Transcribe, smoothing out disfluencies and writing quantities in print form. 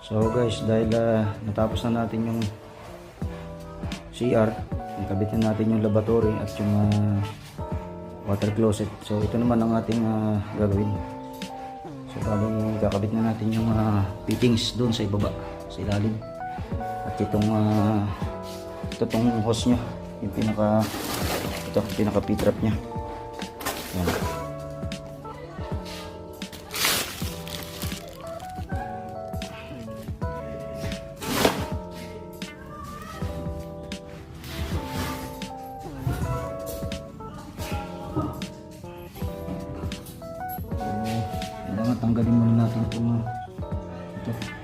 So guys, dahil natapos na natin yung CR, nakabit na natin yung lavatory at yung water closet. So ito naman ang ating gagawin. So bali kakabit na natin yung fittings doon sa ibaba, sa ilalim. At itong hose nya, yung pinaka P-trap nya. Yan. Kailangan tanggalin muna natin itong ito.